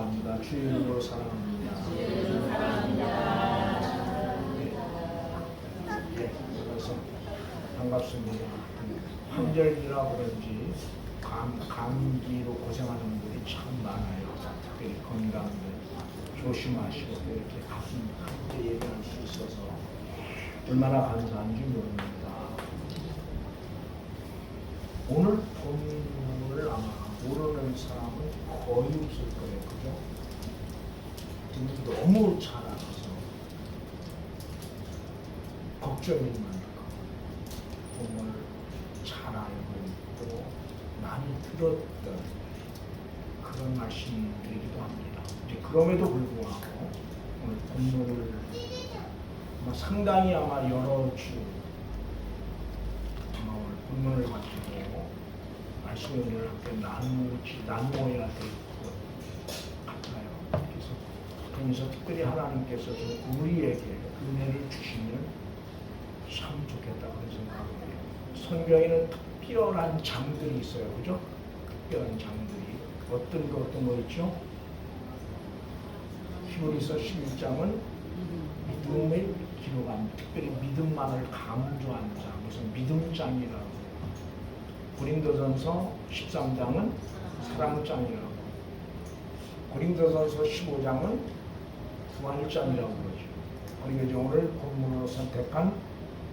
사랑합니다. 주의 이름으로 사랑합니다. 네, 그래서 반갑습니다. 환절기라 그런지 감기로 고생하는 분들이 참 많아요. 특별히 건강들 조심하시고 이렇게 함께 얘기할 수 있어서 얼마나 감사한지 모릅니다. 오늘 본문을 아마 모르는 사람은 거의 없을 거예요. 그죠? 너무 잘 알아서 걱정이 많고 본문을 잘 알고 또 많이 들었던 그런 말씀들이기도 합니다. 그럼에도 불구하고 오늘 본문을 상당히 아마 여러 주 오늘 본문을 가지고 말씀을 함께 나누어야 될 것 같아요. 그래서 그러면서 특별히 하나님께서 좀 우리에게 은혜를 주시면 참 좋겠다고 생각합니다. 성경에는 특별한 장들이 있어요. 그죠? 특별한 장들이 어떤 거 있죠? 히브리서 11장은 믿음을 기록한 특별히 믿음만을 강조한 장, 무슨 믿음장이라고. 고린도전서 13장은 사랑장이라고. 고린도전서 15장은 부활장이라고 그러죠. 그리고 이제 오늘 본문으로 선택한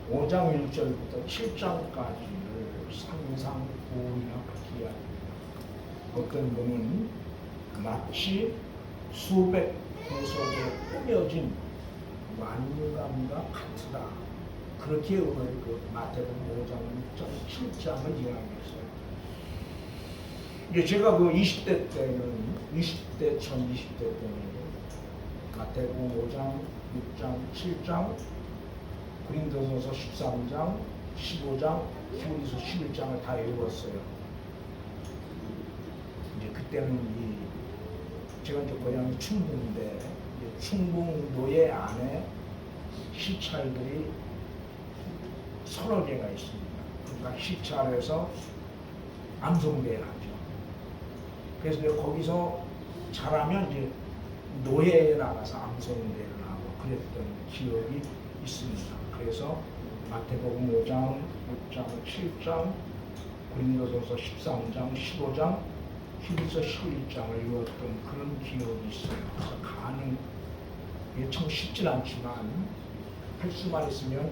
5장 1절부터 7장까지를 상상보이라고 이야기합니다. 어떤 분은 마치 수백 구석에 꾸며진 완감과 같으다. 그렇게 오늘 그 마태복음 5장, 6장, 7장을 이야기했어요. 이제 제가 그 20대 때는 마태복음 5장, 6장, 7장, 고린도전서 13장, 15장, 히브리서 11장을 다 읽었어요. 이제 그때는 제가 이제 고향이 충북인데 충북노예 안에 시찰들이 서너 개가 있습니다. 그러니까 시찰에서 암송대회를 하죠. 그래서 이제 거기서 잘하면 이제 노예에 나가서 암송대회를 하고 그랬던 기억이 있습니다. 그래서 마태복음 5장, 6장, 7장, 고린도전서 13장, 15장, 히브리서 11장을 읽었던 그런 기억이 있어요. 그래서 이게 참 쉽진 않지만 할 수만 있으면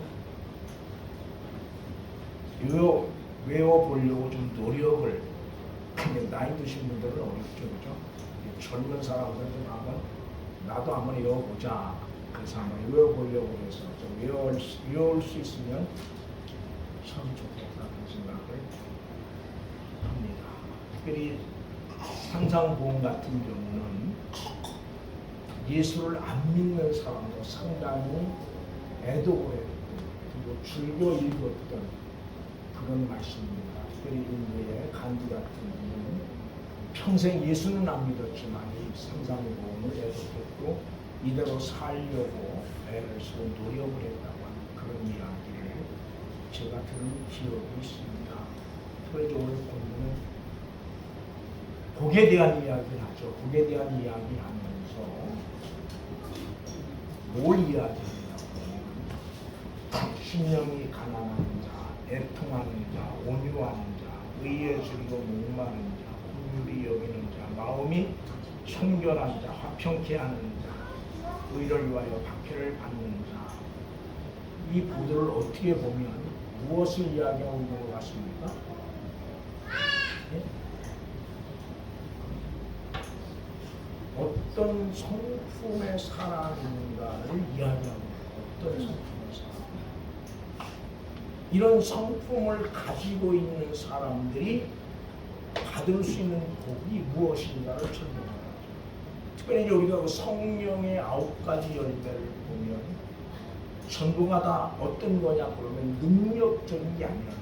외워보려고 좀 노력을. 근데 나이 드신 분들은 어렵죠, 그죠? 젊은 사람들은 나도 한번 외워보자. 그래서 한번 외워보려고 해서 좀 외울 수 있으면 참 좋겠다는 생각을 합니다. 특별히 상상보험 같은 경우는 예수를 안 믿는 사람도 상당히 애도고 그리고 즐겨 읽었던 그런 말씀입니다. 특별히 인도의 간디 같은 분은 평생 예수는 안 믿었지만 이 상상보험을 애독했고 이대로 살려고 애를 쓰고 노력을 했다고 하는 그런 이야기를 제가 들은 기억이 있습니다. 특별히 오늘 보면은 복에 대한 이야기를 하죠. 복에 대한 이야기를 하면서 뭘 이야기하냐고 하면 심령이 가난한 자, 애통하는 자, 온유하는 자, 의에 즐겨 목마른 자, 긍휼히 여기는 자, 마음이 청결한 자, 화평케 하는 자, 의를 위하여 박해를 받는 자. 이 부들을 어떻게 보면 무엇을 이야기하고 있는 것 같습니까? 네? 어떤 성품의 사람인가를 이야기하고 어떤 성품의 사람. 이런 성품을 가지고 있는 사람들이 받을 수 있는 복이 무엇인가를 설명합니다. 특별히 우리가 성령의 9가지 열매를 보면 전부가 다 어떤 거냐 그러면 능력적인 게 아니라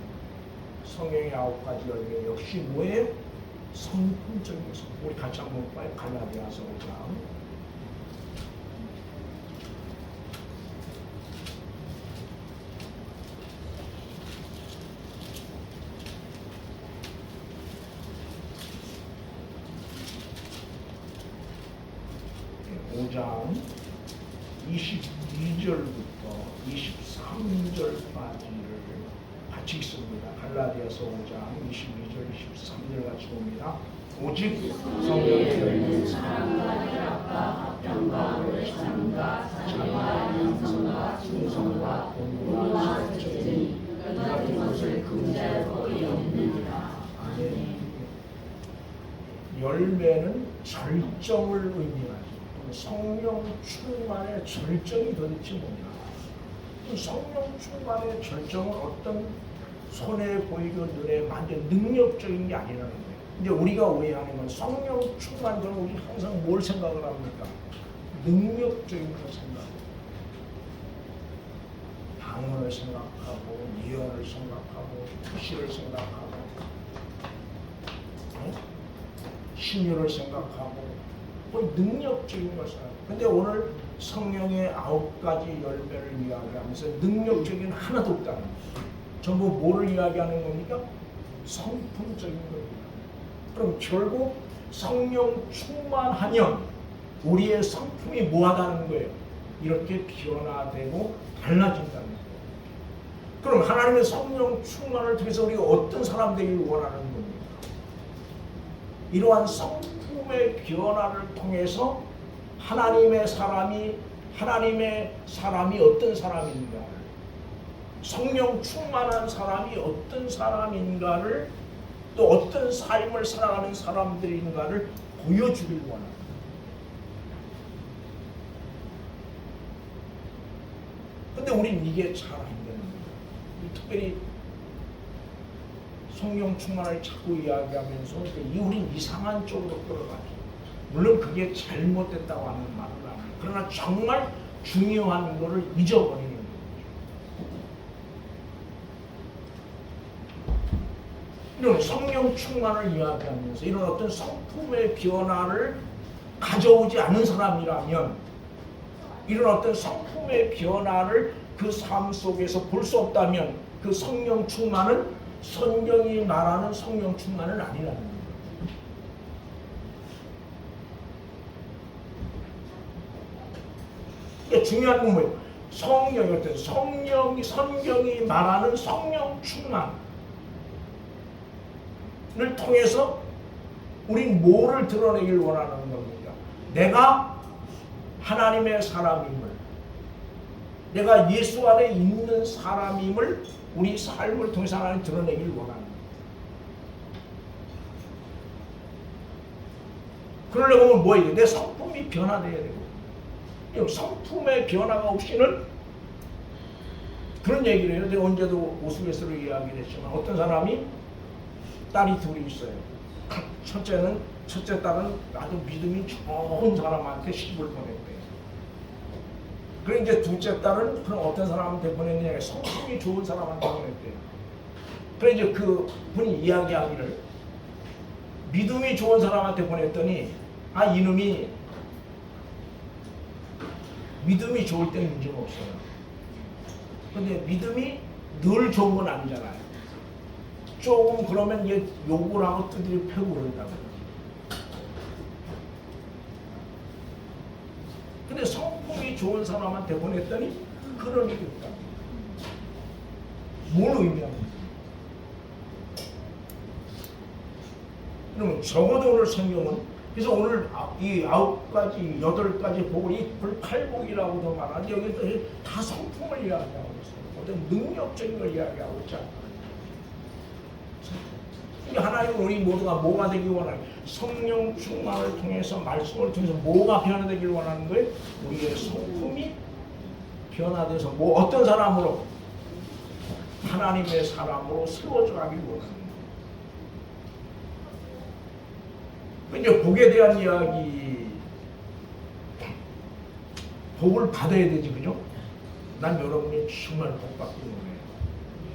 성령의 9가지 열매 역시 뭐예요? 성품적인 것입니다. 우리 같이 한번 빨리 갈라디아서 5장. 5장 22절부터 23절까지를 같이 읽습니다. 갈라디아서 5장 22절 23절 같이 봅니다. 오직 성령의 열린 사랑과 희락과 합당과 오래 참과 자비와 양성과 충성과 공부와 절제니 그 같은 것을 금지할 법이 없느니라. 아멘. 열매는 절정을 의미하죠. 성령 충만의 절정이 도대체 뭐냐? 성령 충만의 절정은 어떤 손에 보이고 눈에 만든 능력적인 게 아니라는 거예요. 이제 우리가 오해하는 건 성령 충만 그러면 우리 항상 뭘 생각을 합니까? 능력적인 걸 생각해요. 방언을 생각하고 예언을 생각하고 특실을 생각하고 신유를 생각하고 뭐 능력적인 걸 생각해요. 근데 오늘 성령의 9가지 열매를 이야기하면서 능력적인 하나도 없다는 거예요. 전부 뭐를 이야기하는 겁니까? 성품적인 겁니다. 그럼 결국 성령 충만하면 우리의 성품이 뭐하다는 거예요? 이렇게 변화되고 달라진다는 거예요. 그럼 하나님의 성령 충만을 통해서 우리가 어떤 사람 되기를 원하는 겁니까? 이러한 성품의 변화를 통해서 하나님의 사람이 어떤 사람인가, 성령 충만한 사람이 어떤 사람인가를, 또 어떤 삶을 살아가는 사람들인가를 보여주길 원합니다. 근데 우린 이게 잘 안 되는 거예요. 특별히 성령 충만을 자꾸 이야기하면서 우린 이상한 쪽으로 끌어가죠. 물론 그게 잘못됐다고 하는 말은 아니에요. 그러나 정말 중요한 거를 잊어버리는 거죠. 이런 성령 충만을 이야기하면서 이런 어떤 성품의 변화를 가져오지 않은 사람이라면, 이런 어떤 성품의 변화를 그 삶 속에서 볼 수 없다면 그 성령 충만은 성경이 말하는 성령 충만은 아니라는 거예요. 이게 중요한 건 뭐예요? 성경이 말하는 성령 충만을 통해서 우린 뭐를 드러내길 원하는 겁니까? 내가 하나님의 사람임을, 내가 예수 안에 있는 사람임을 우리 삶을 통해서 하나님 드러내길 원하는 거예요. 그러려면 뭐예요? 내 성품이 변화돼야 되고, 성품의 변화가 없이는 그런 얘기를 해요. 제가 언제도 우스갯소리로 이야기를 했지만 어떤 사람이 딸이 둘이 있어요. 첫째 딸은 아주 믿음이 좋은 사람한테 시집을 보냈대요. 그리고 이제 둘째 딸은 그럼 어떤 사람한테 보냈느냐, 성품이 좋은 사람한테 보냈대요. 그래서 이제 그 분이 이야기하기를, 믿음이 좋은 사람한테 보냈더니 이놈이 믿음이 좋을 때는 문제가 없어요. 근데 믿음이 늘 좋은 건 아니잖아요. 조금 그러면 이제 욕을 하고 두드려 패고 그런다고요. 근데 성품이 좋은 사람한테 보냈더니 그런 일이 없다. 뭘 의미하는지. 그러면 적어도 오늘 성경은, 그래서 오늘 이 9가지, 8가지 복을 이 불팔복이라고도 말하는데 여기 다 성품을 이야기하고 있어요. 어떤 능력적인 걸 이야기하고 있지 않아요. 하나님은 우리 모두가 뭐가 되길 원하는, 성령 충만을 통해서, 말씀을 통해서 뭐가 변화되길 원하는 거예요? 우리의 성품이 변화돼서 어떤 사람으로? 하나님의 사람으로 세워져 가길 원하는 거예요. 이제 복에 대한 이야기, 복을 받아야 되지, 그죠? 난 여러분이 정말 복 받기를 원해요.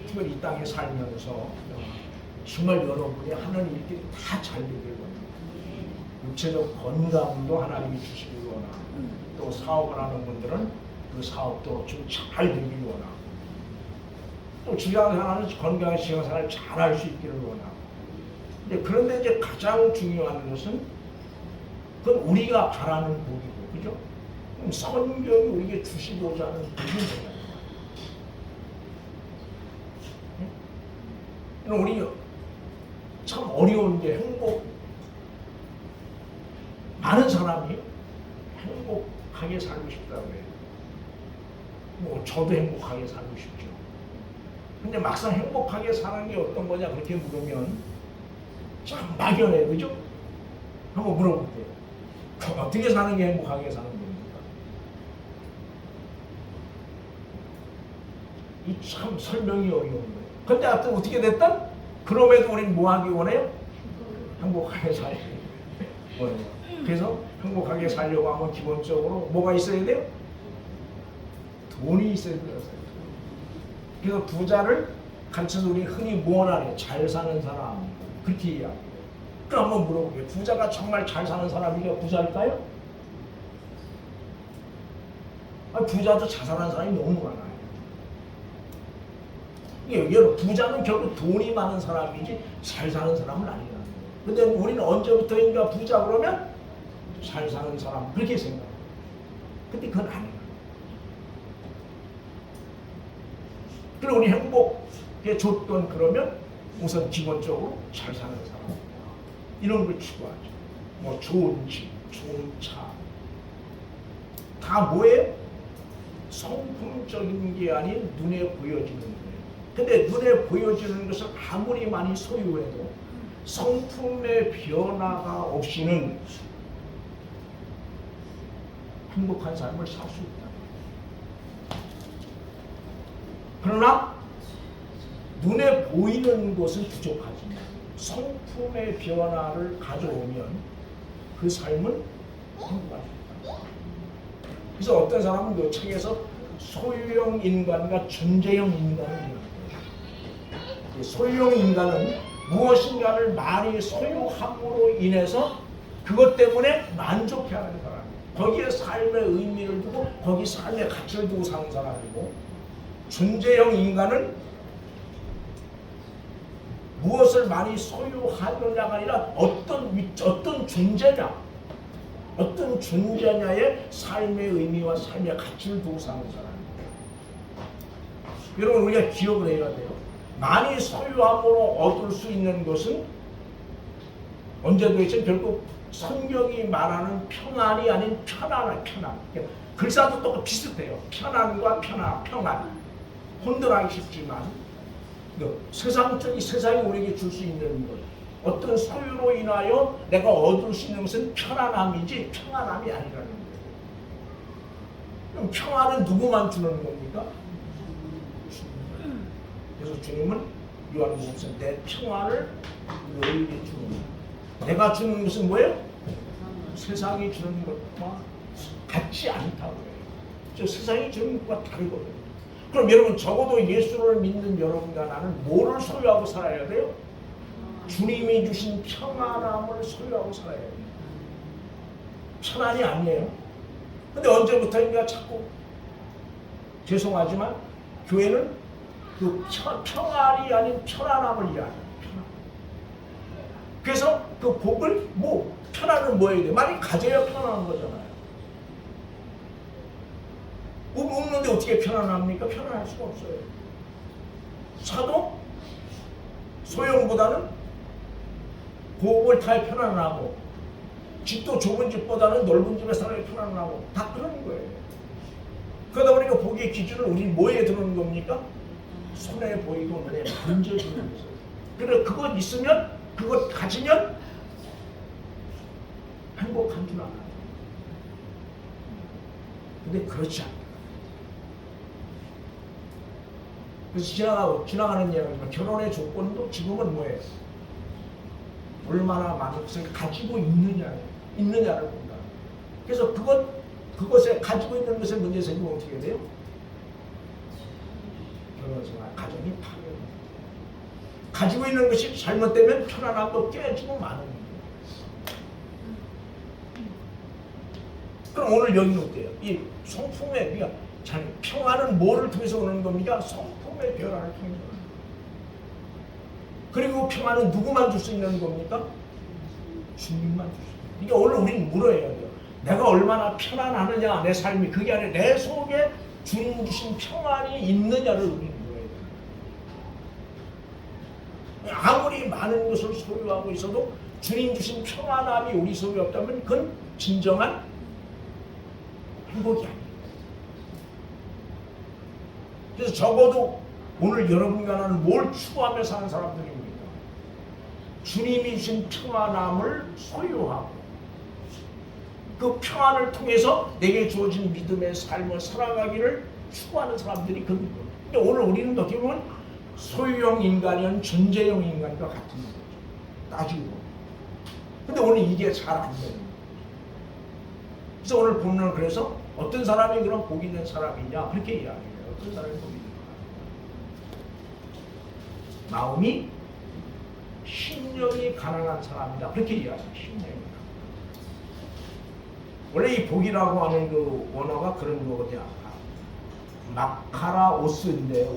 특별히 이 땅에 살면서 정말 여러분이 하는 일들이 다 잘 되길 원합니다. 육체적 건강도 하나님이 주시길 원하고, 또 사업을 하는 분들은 그 사업도 좀 잘 되길 원하고, 또 직장생활은 건강한 직장생활을 잘 할 수 있기를 원하고. 그런데 이제 가장 중요한 것은 그건 우리가 바라는 복이고, 그죠? 그럼 성경이 우리에게 주시고자 하는 무슨 생각이에요? 우리 참 어려운 게 많은 사람이 행복하게 살고 싶다고 해요. 뭐 저도 행복하게 살고 싶죠. 근데 막상 행복하게 사는 게 어떤 거냐 그렇게 물으면 참 막연해, 그죠? 한번 물어볼게요. 어떻게 사는 게 행복하게 사는 겁니까? 이 참 설명이 어려운 거예요. 근데 하여튼 어떻게 됐든 그럼에도 우리는 뭐 하기 원해요? 행복하게 살기 원해요. 그래서 행복하게 살려고 하면 기본적으로 뭐가 있어야 돼요? 돈이 있어야 돼요. 그래서 부자를 가르쳐서 우리 흔히 뭐하래? 잘 사는 사람 그렇게 이야기해요. 그럼 한번 물어볼게요. 부자가 정말 잘 사는 사람이가 부자일까요? 아니, 부자도 잘 사는 사람이 너무 많아요. 여러분 부자는 결국 돈이 많은 사람이지 잘 사는 사람은 아니라는 거예요. 근데 우리는 언제부터인가 부자 그러면 잘 사는 사람 그렇게 생각해요. 근데 그건 아니에요. 그리고 우리 행복에 줬던 그러면 우선 기본적으로 잘 사는 사람 이런 걸 추구하죠. 뭐 좋은 집, 좋은 차 다 뭐예요? 성품적인 게 아닌 눈에 보여지는 거예요. 근데 눈에 보여지는 것을 아무리 많이 소유해도 성품의 변화가 없이는 행복한 삶을 살 수 있다. 그러나 눈에 보이는 것은 부족하지만 성품의 변화를 가져오면 그 삶은 행복할 수 있다. 그래서 어떤 사람은 그 책에서 소유형 인간과 존재형 인간을 얘기합니다. 소유형 인간은 무엇인가를 많이 소유함으로 인해서 그것 때문에 만족해하는 사람이에요. 거기에 삶의 의미를 두고 거기 삶의 가치를 두고 사는 사람이고, 존재형 인간은 무엇을 많이 소유하느냐가 아니라 어떤 존재냐의 삶의 의미와 삶의 가치를 두고 사는 사람이에요. 여러분 우리가 기억을 해야 돼요. 많이 소유함으로 얻을 수 있는 것은 언제도 있지만 결국 성경이 말하는 평안이 아닌 편안. 글자도 똑같이 비슷해요. 편안과 평안. 혼돈하기 쉽지만 세상이 우리에게 줄 수 있는 것, 어떤 소유로 인하여 내가 얻을 수 있는 것은 편안함이지 평안함이 아니라는 거예요. 그럼 평안은 누구만 주는 겁니까? 그래서 주님은 요한복음에서 내 평안을 너희에게 주는 거예요. 내가 주는 것은 뭐예요? 세상이 주는 것과 같지 않다고 해요. 저 세상이 주는 것과 다르거든요. 그럼 여러분 적어도 예수를 믿는 여러분과 나는 뭐를 소유하고 살아야 돼요? 주님이 주신 평안함을 소유하고 살아야 돼요. 편안이 아니에요. 근데 언제부터인가 자꾸 죄송하지만 교회는 그 평안이 아닌 편안함을 이해해요. 그래서 그 복을 편안은 뭐예요? 돼? 많이 가져야 편안한 거잖아요. 없는데 어떻게 편안합니까? 편안할 수가 없어요. 차도 소형보다는 고급을 타야 편안하고, 집도 좁은 집보다는 넓은 집에 살아야 편안하고, 다 그런 거예요. 그러다 보니까 복의 기준을 우리 뭐에 두는 겁니까? 손에 보이고 눈에 만져지는 거죠. 그래 그것 있으면, 그것 가지면 행복한 줄 알아요. 근데 그렇지 않아요. 그래서 지나가는 이야기지만 결혼의 조건도 지금은 뭐예요? 얼마나 많은 것을 가지고 있느냐를 본다. 그래서 그것에 가지고 있는 것에 문제 생기면 어떻게 돼요? 결혼생활, 가정이 파괴됩니다. 가지고 있는 것이 잘못되면 편안함도 깨지고 마는 거예요. 그럼 오늘 여기는 어때요? 이 성품의 평안은 뭐를 통해서 오는 겁니까? 성품의 변화를 통해서. 그리고 평안은 누구만 줄 수 있는 겁니까? 주님만 줄 수 있는. 그러니까 오늘 우리는 물어야 돼요. 내가 얼마나 편안하느냐 내 삶이 그게 아니라 내 속에 주님 주신 평안이 있느냐를 우리는 보아야 돼요. 아무리 많은 것을 소유하고 있어도 주님 주신 평안함이 우리 속에 없다면 그건 진정한 행복이 아니에요. 그래서 적어도 오늘 여러분과 나는 뭘 추구하며 사는 사람들입니까? 주님이 주신 평안함을 소유하고 그 평안을 통해서 내게 주어진 믿음의 삶을 살아가기를 추구하는 사람들이 그런 거예요. 근데 오늘 우리는 어떻게 보면 소유형 인간이면 존재형 인간과 같은 거죠. 따지고 보면. 근데 오늘 이게 잘 안 되는 거예요. 그래서 오늘 본문은 그래서 어떤 사람이 그런 복 있는 사람이냐 그렇게 이야기해요. 어떤 사람이 복 있는 사람? 마음이 심령이 가난한 사람이다. 그렇게 이야기해요. 심령이. 원래 이 복이라고 하는 그 원어가 그런 거거든요. 마카라오스인데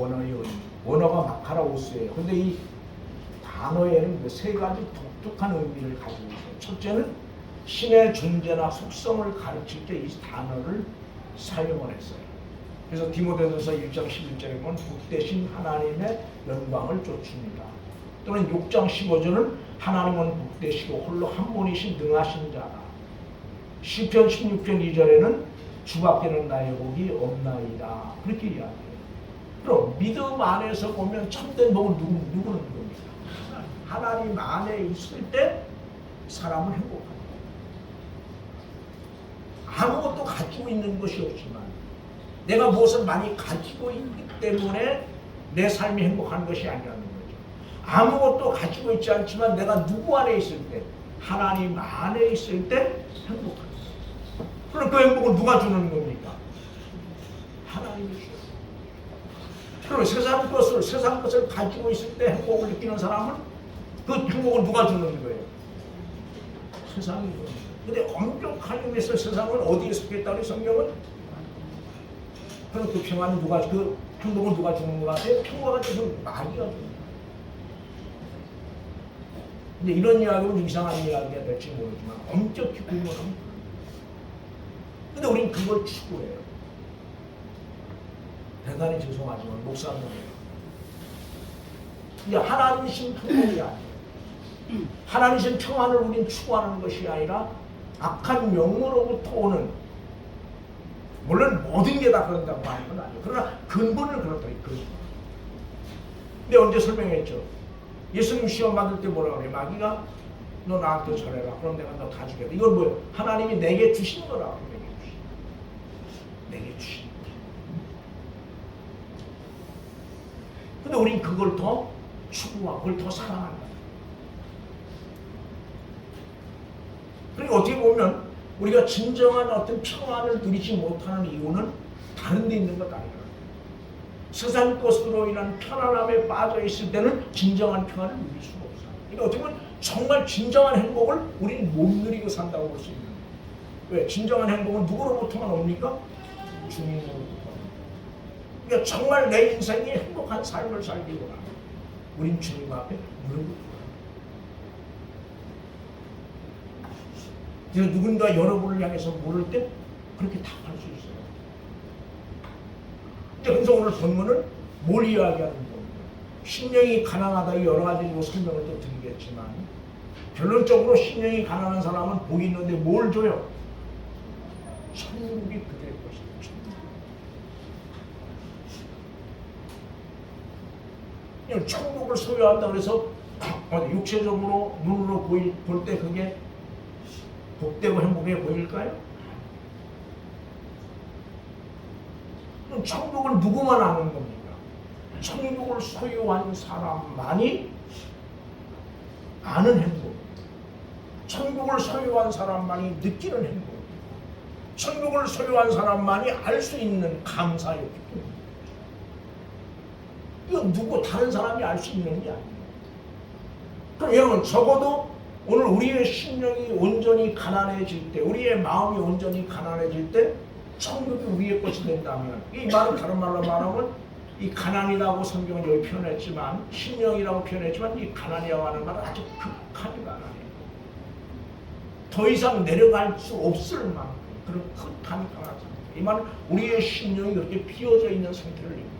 원어가 마카라오스예요. 근데 이 단어에는 그 세 가지 독특한 의미를 가지고 있어요. 첫째는 신의 존재나 속성을 가르칠 때 이 단어를 사용을 했어요. 그래서 디모데전서 1장 11절에 보면 복되신 하나님의 영광을 쫓습니다. 또는 6장 15절은 하나님은 복되시고 홀로 한 분이신 능하신 자다. 시편 16편 2절에는 주밖에는 나의 복이 없나이다. 그렇게 이야기해요. 그럼 믿음 안에서 보면 참된 복은 누구는 겁니까? 하나님 안에 있을 때 사람은 행복합니다. 아무것도 가지고 있는 것이 없지만 내가 무엇을 많이 가지고 있기 때문에 내 삶이 행복한 것이 아니라는 거죠. 아무것도 가지고 있지 않지만 내가 누구 안에 있을 때 하나님 안에 있을 때 행복합니다. 그럼 그 행복을 누가 주는 겁니까? 하나님이 주셔요. 그럼 세상 것을 가지고 있을 때 행복을 느끼는 사람은 그 행복을 누가 주는 거예요? 세상이 주는 거예요. 근데 엄격한 의미에서 세상은 어디에 속했다고 성경은? 그럼 그 평안은 그 행복은 누가 주는 것 같아요? 평화가 주는 마귀가 주는 거예요. 근데 이런 이야기는 이상한 이야기가 될지 모르지만 엄격히 구분합니다. 근데 우리는 그걸 추구해요. 대단히 죄송하지만 목사님이에요. 이게 하나님이신 평안이 아니에요. 하나님이신 평안을 우리는 추구하는 것이 아니라 악한 영으로부터 오는, 물론 모든 게 다 그런다고 하는 건 아니에요. 그러나 근본을 그렇다. 근데 언제 설명했죠? 예수님 시험 받을 때 뭐라고 그래요? 마귀가 너 나한테 절해라. 그럼 내가 너 다 주겠다. 이건 뭐예요? 하나님이 내게 주신 거라고. 내게 주신 거. 근데 우린 그걸 더 추구하고 그걸 더 사랑한다. 그러니까 어떻게 보면 우리가 진정한 어떤 평안을 누리지 못하는 이유는 다른 데 있는 것 아니라 세상 것으로 인한 편안함에 빠져 있을 때는 진정한 평안을 누릴 수가 없어요. 그러니까 어떻게 보면 정말 진정한 행복을 우리는 못 누리고 산다고 볼 수 있는 거예요. 왜? 진정한 행복은 누구로부터만 옵니까? 주님으로부터. 그러니까 정말 내 인생이 행복한 삶을 살기 원하면 우린 주님 앞에 무릎을 꿇어요. 그래서 누군가 여러분을 향해서 물을 때 그렇게 답할 수 있어요. 그래서 오늘 본문은 뭘 이야기하는 겁니까? 심령이 가난하다 여러 가지로 설명을 또 드리겠지만 결론적으로 심령이 가난한 사람은 복이 있는데 뭘 줘요? 천국이 그될 것이다. 천국. 천국을 소유한다 그래서 육체적으로 눈으로 볼 때 그게 복되고 행복해 보일까요? 그럼 천국을 누구만 아는 겁니까? 천국을 소유한 사람만이 아는 행복. 천국을 소유한 사람만이 느끼는 행복. 천국을 소유한 사람만이 알 수 있는 감사였기 때문에. 이건 누구 다른 사람이 알 수 있는 게 아니에요. 그럼 여러분 적어도 오늘 우리의 심령이 온전히 가난해질 때, 우리의 마음이 온전히 가난해질 때 천국이 우리의 것이 된다면, 이 말은 다른 말로 말하면 이 가난이라고 성경은 여기 표현했지만, 심령이라고 표현했지만 이 가난이라고 하는 말은 아주 극한의 가난이에요. 더 이상 내려갈 수 없을 만큼 그런 큰 단단한 상태. 이 말은 우리의 심령이 그렇게 비어져 있는 상태를 얘기합니다.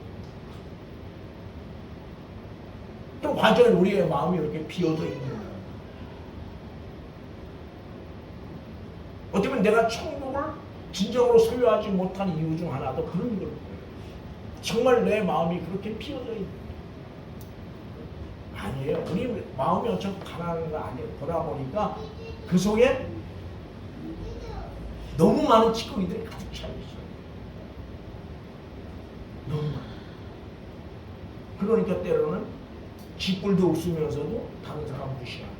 또 과연 우리의 마음이 이렇게 비어져 있는 거예요. 어떻게 보면 내가 천국을 진정으로 소유하지 못한 이유 중 하나도 그런 거예요. 정말 내 마음이 그렇게 비어져 있는 거예요. 아니에요. 우리 마음이 엄청 가난한 거 아니에요. 돌아보니까 그 속에 너무 많은 찌꺼기들이 가득 차 있어요. 너무 많아. 그러니까 때로는 쥐뿔도 없으면서도 다른 사람 무시하고.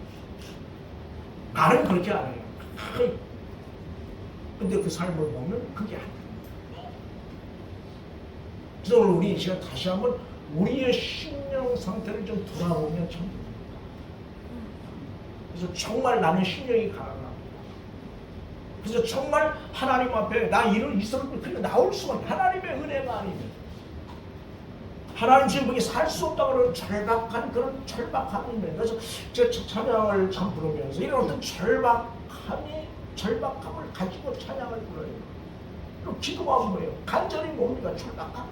말은 그렇게 안 해요. 근데 그 삶을 보면 그게 안 돼요. 그래서 오늘 우리 이 시간 다시 한번 우리의 심령 상태를 좀 돌아보면 참 됩니다. 그래서 정말 나는 심령이 가난합니다. 그래서 정말 하나님 앞에 나 이런 이성을 그냥 나올 수가 하나님의 은혜가 아니면 하나님 지금 살 수 없다고 그러는 절박한 그런 절박한 은혜. 그래서 제가 찬양을 참 부르면서 이런 어떤 절박함을 가지고 찬양을 불러요. 그럼 기도가 뭐예요? 간절히 뭡니까? 절박함.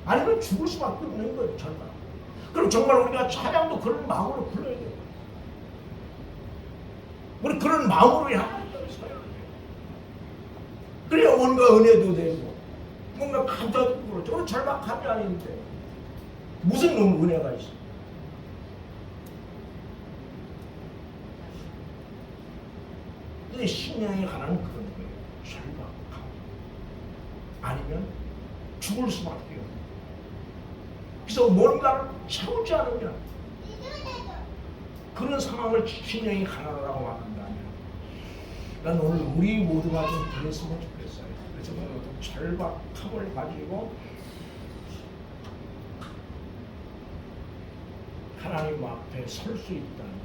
아니면 죽을 수밖에 없는 거예요. 절박. 그럼 정말 우리가 찬양도 그런 마음으로 불러야 돼요. 우리 그런 마음으로 하나님 앞에 서야 돼요. 그래야 뭔가 은혜도 되고 뭔가 감사도 그렇죠. 우리 절박함이 아닌데 무슨 은혜가 있어? 근데 심령이 가난한 그런 거예요. 절박함. 아니면 죽을 수밖에 없는. 그래서 뭔가를 채우지 않으면 그런 상황을 심령이 가난하다고 말한다면 난 오늘 우리 모두가 좀 그랬으면 좋겠어요. 그래서 오늘 어떤 절박함을 가지고 하나님 앞에 설 수 있다는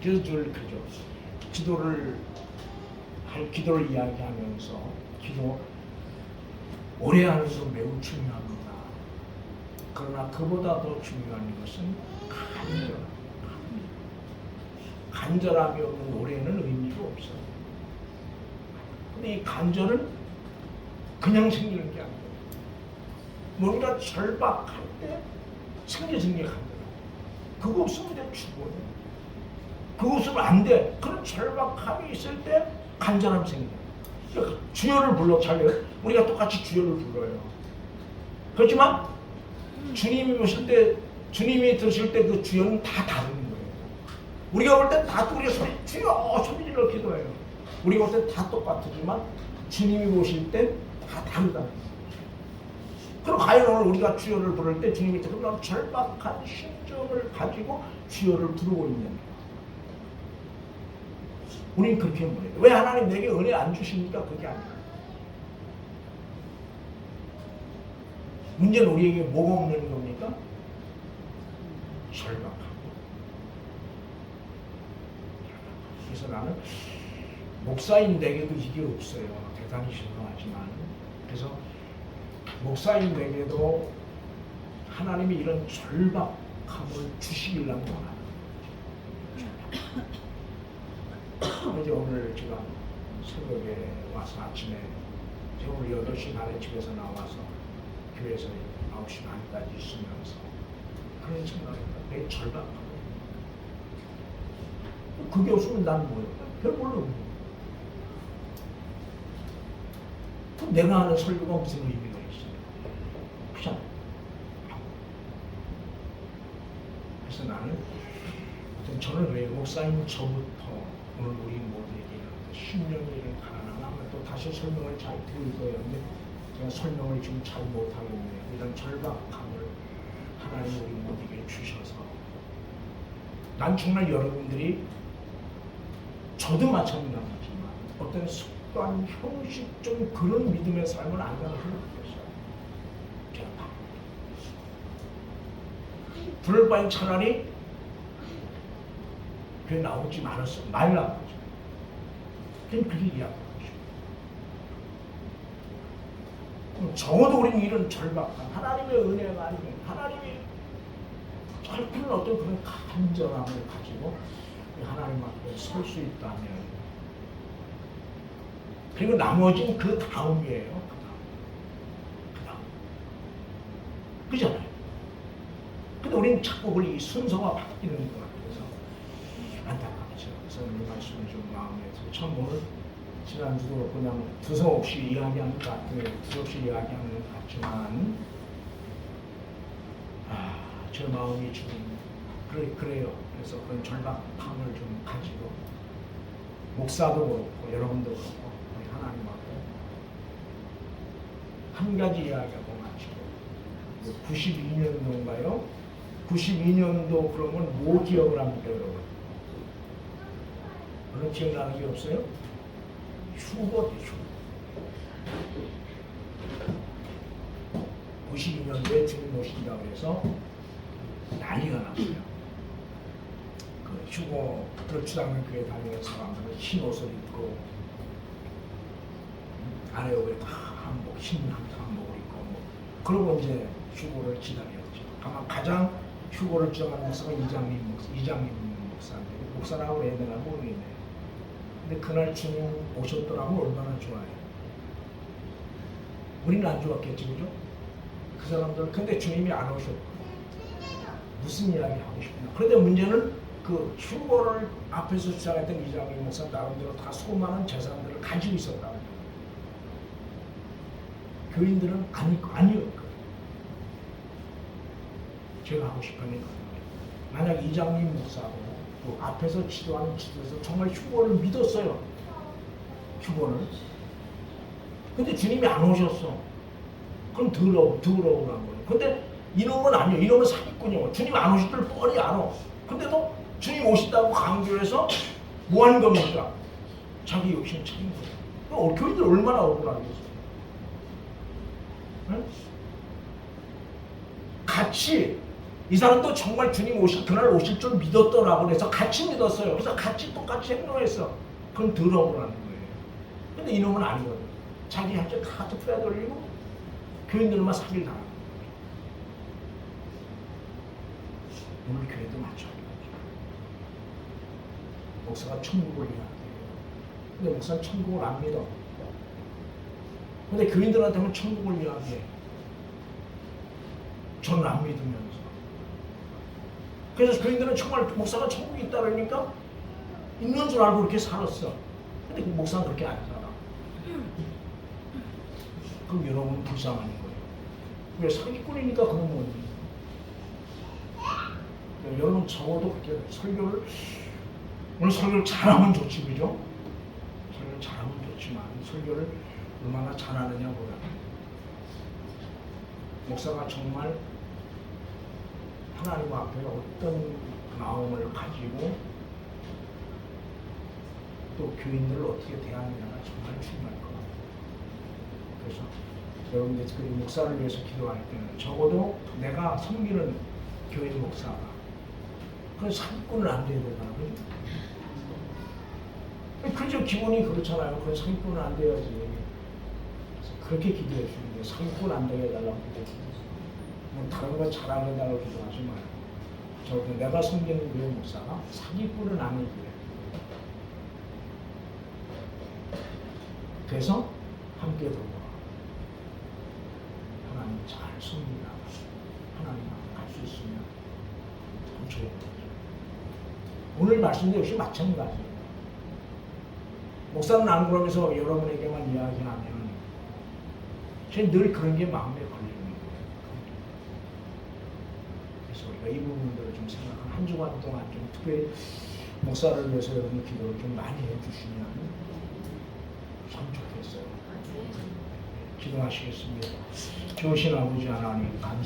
그래서 늘 그죠. 기도를 이야기하면서 기도 오래 하는 건 매우 중요합니다. 그러나 그보다 더 중요한 것은 간절함이 없는 오래는 의미가 없어요. 근데 이 간절은 그냥 생기는 게 아니에요. 뭔가 절박할 때 생겨진 게 간절해요. 그거 없으면 내 죽어요. 그거 없으면 안 돼. 그런 절박함이 있을 때 간절함이 생겨요. 그러니까 주여를 불러 잘 우리가 똑같이 주여를 불러요. 그렇지만 주님이 오실 때, 주님이 들으실 때 그 주여는 다 다른 거예요. 우리가 볼 때 다 우리가 주여 소리 질러 기도해요. 우리가 볼 때 다 똑같지만 주님이 오실 때 다 다르다. 그럼 과연 오늘 우리가 주여를 부를 때 주님이 그런 절박한 심정을 가지고 주여를 부르고 있는가? 우리는 그렇게 물어요. 왜 하나님 내게 은혜 안 주십니까? 그게 아니에요. 문제는 우리에게 뭐가 없는 겁니까? 절박하고. 그래서 나는 목사인데게도 이게 없어요. 대단히 죄송하지만. 그래서 목사인데게도 하나님이 이런 절박함을 주시길 난 원합니다. 이제 오늘 제가 새벽에 와서 아침에 제가 오늘 8시 반에 집에서 나와서 교회에서 9시 반까지 있으면서 그런 생각을 했다. 내 절박함. 그게 없으면 난 뭐예요? 별볼로 없는 거예요. 그럼 내가 하는 설교가 무슨 의미가 있어요? 그렇잖아. 그래서 나는 저는 왜 목사님 저부터 오늘 우리 모두에게 심령이 이런 가난함 또 다시 설명을 잘 드릴 거예요. 근데 제가 설명을 지금 잘 못하겠네요. 이런 절박함을 하나님 우리 모두에게 주셔서 난 정말 여러분들이 저도 마찬가지지만 어떤 습관, 형식 좀 그런 믿음의 삶을 안 가는 생각했어요. 제가 그럴 바엔 차라리 교회 나오지 말라고 하죠. 그냥 그렇게 이야기하죠. 적어도 우리는 이런 절박함, 하나님의 은혜가 아니면 하나님이 그런 어떤 그런 간절함을 가지고 하나님 앞에 설 수 있다면, 그리고 나머지는 그 다음이에요. 그 다음. 그잖아요. 근데 우리는 자꾸 이 순서가 바뀌는 것 같아서 안타깝죠. 그래서 이 말씀을 좀 마음에 들고, 참 오늘 지난주도 그냥 두서없이 이야기하는 것 같아요. 두서없이 이야기하는 것 같지만, 제 마음이 지금 그래요. 그래서 그런 절박함을 좀 가지고, 목사도 그렇고 여러분도 그렇고 우리 하나님 앞에 한 가지 이야기하고 마치고, 92년도인가요? 92년도 그러면 뭐 기억을 합니까, 여러분? 물론 기억나는 게 없어요? 휴거죠, 휴거. 92년도에 주님 오신다고 해서 난리가 났어요. 그 휴거 그렇지않은 교회 다니는 사람들은 흰 옷을 입고, 아래에 다 한복, 흰 한복을 입고, 그러고 이제 휴거를 기다렸죠. 아마 가장 휴거를 주장하는 목사가 이장님 목사인데, 목사라고 해야 되나 모르겠네요. 근데 그날 주님 오셨더라면 얼마나 좋아요. 우리는 안 좋았겠지, 그죠? 그 사람들, 근데 주님이 안 오셨고, 무슨 이야기 하고 싶나. 그런데 문제는 그 휴거를 앞에서 주장했던 이장님 목사 나름대로 다 수많은 재산들을 가지고 있었다. 교인들은 아니었고, 제가 하고 싶은 얘기는, 만약 이장님 목사도 그 앞에서 지도하는 지도에서 정말 휴거를 믿었어요. 휴거를. 근데 주님이 안 오셨어. 그럼 더러운 거예요. 근데 이놈은 아니에요. 이놈은 사기꾼이에요. 주님 안 오실 줄 뻔히 알아. 근데도 주님 오신다고 강조해서 뭐 하는 겁니까? 자기 욕심 차린 거예요. 교인들 얼마나 억울하겠어요. 응? 같이 이 사람도 정말 주님 그날 오실 줄 믿었더라고. 그래서 같이 믿었어요. 그래서 같이 똑같이 행동했어. 그럼 덜 억울한 거예요. 근데 이놈은 아니거든. 자기 할줄 다 뜯어야 돌리고 교인들만 사기를 당하는 거예요. 오늘 교회도 마찬가지죠. 목사가 천국을 이야기해요. 근데 목사는 천국을 안 믿어. 근데 교인들한테는 천국을 이야기해. 저는 안 믿으면서. 그래서 교인들은 정말 목사가 천국이 있다 그러니까 있는 줄 알고 그렇게 살았어. 근데 그 목사는 그렇게 안 살아. 그럼 여러분은 불쌍한 거예요. 왜? 사기꾼이니까 그런 거지. 여러분 적어도 그렇게 오늘 설교를 잘하면 좋지, 그죠? 설교를 잘하면 좋지만 설교를 얼마나 잘하느냐 보다. 목사가 정말 하나님 앞에 어떤 마음을 가지고 또 교인들을 어떻게 대하느냐가 정말 중요할 것 같아요. 그래서 여러분들 그 목사를 위해서 기도할 때는 적어도 내가 섬기는 교회 목사가 그건 사기꾼은 안 돼야 되잖아. 그죠? 기본이 그렇잖아요. 그건 사기꾼은 안 돼야지. 그래서 그렇게 기도해 주는데 사기꾼 안 되게 해달라고 기도해. 뭐 다른 건 잘하게 해달라고 기도하지 마요. 적어도 내가 섬기는 교회 목사가 사기꾼은 아니고요. 그래서 함께 돌보아. 하나님 잘 섬기라. 하나님 앞에 갈 수 있으면 참 좋은 거죠. 오늘 말씀도 역시 마찬가지예요. 목사는 안 그러면서 여러분에게만 이야기하면 저는 늘 그런 게 마음에 걸리는 거예요. 그래서 우리가 이 부분들을 좀 생각하면 한 주간 동안 좀 특별히 목사를 위해서 여러분 기도를 좀 많이 해주시면 참 좋겠어요. 기도하시겠습니다. 좋으신 아버지 하나님 감사합니다.